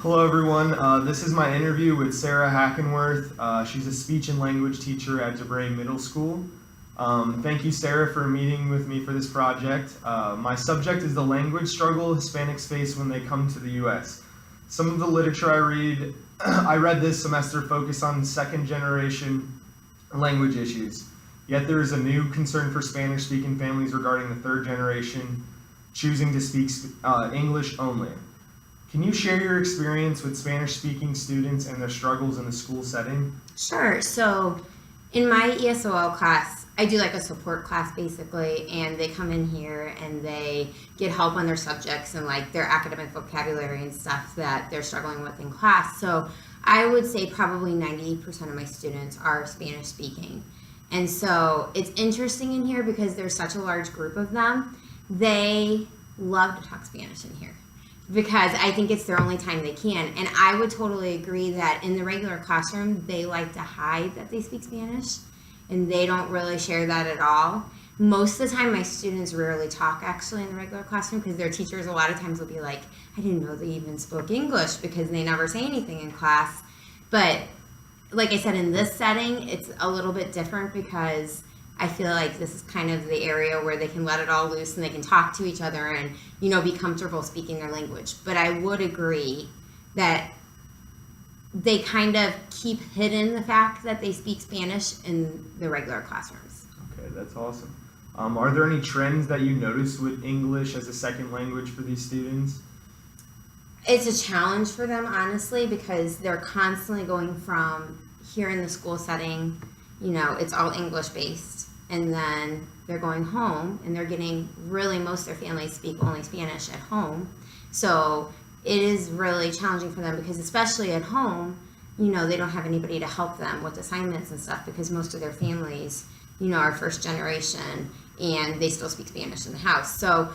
Hello, everyone. This is my interview with Sarah Hackenworth. She's a speech and language teacher at DeBray Middle School. Thank you, Sarah, for meeting with me for this project. My subject is the language struggle Hispanics face when they come to the U.S. Some of the literature I read this semester focus on second-generation language issues. Yet there is a new concern for Spanish-speaking families regarding the third generation choosing to speak English only. Can you share your experience with Spanish-speaking students and their struggles in the school setting? Sure. So in my ESOL class, I do like a support class basically, and they come in here and they get help on their subjects and like their academic vocabulary and stuff that they're struggling with in class. So I would say probably 90% of my students are Spanish speaking. And so it's interesting in here because there's such a large group of them. They love to talk Spanish in here, because I think it's their only time they can. And I would totally agree that in the regular classroom, they like to hide that they speak Spanish, and they don't really share that at all. Most of the time, my students rarely talk actually in the regular classroom, because their teachers a lot of times will be like, I didn't know they even spoke English, because they never say anything in class. But like I said, in this setting, it's a little bit different because I feel like this is kind of the area where they can let it all loose and they can talk to each other and, you know, be comfortable speaking their language. But I would agree that they kind of keep hidden the fact that they speak Spanish in the regular classrooms. Okay, that's awesome. Are there any trends that you notice with English as a second language for these students? It's a challenge for them, honestly, because they're constantly going from here in the school setting, you know, it's all English based, and then they're going home and they're getting really, most of their families speak only Spanish at home. So it is really challenging for them, because especially at home, you know, they don't have anybody to help them with assignments and stuff, because most of their families, you know, are first generation and they still speak Spanish in the house. So,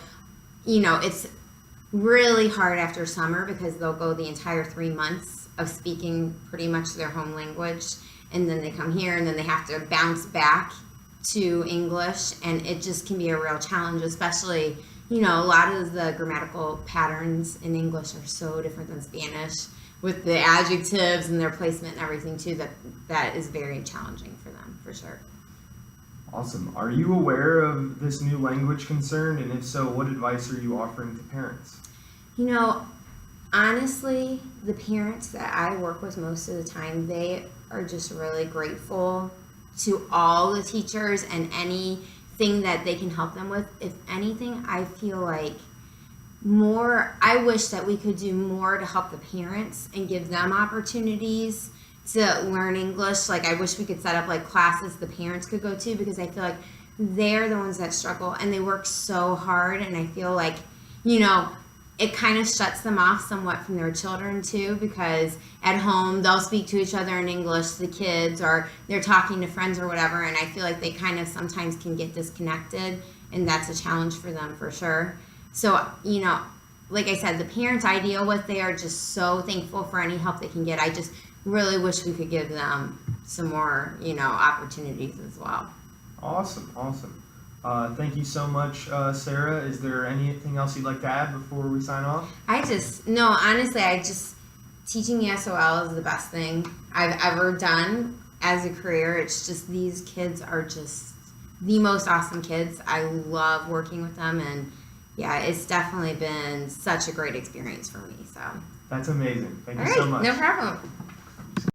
you know, it's really hard after summer, because they'll go the entire 3 months of speaking pretty much their home language, and then they come here and then they have to bounce back to English, and it just can be a real challenge, especially, you know, a lot of the grammatical patterns in English are so different than Spanish, with the adjectives and their placement and everything too, that is very challenging for them, for sure. Awesome. Are you aware of this new language concern? And if so, what advice are you offering to parents? You know, honestly, the parents that I work with most of the time, they are just really grateful to all the teachers and anything that they can help them with. If anything, I feel like I wish that we could do more to help the parents and give them opportunities to learn English. Like, I wish we could set up like classes the parents could go to, because I feel like they're the ones that struggle and they work so hard, and I feel like, you know, it kind of shuts them off somewhat from their children too, because at home they'll speak to each other in English, the kids, or they're talking to friends or whatever, and I feel like they kind of sometimes can get disconnected, and that's a challenge for them for sure. So, you know, like I said, the parents I deal with, they are just so thankful for any help they can get. I just really wish we could give them some more, you know, opportunities as well. Awesome. Thank you so much, Sarah. Is there anything else you'd like to add before we sign off? Teaching ESOL is the best thing I've ever done as a career. It's just, these kids are just the most awesome kids. I love working with them, and yeah, it's definitely been such a great experience for me. So that's amazing. Thank you all right, so much. no problem.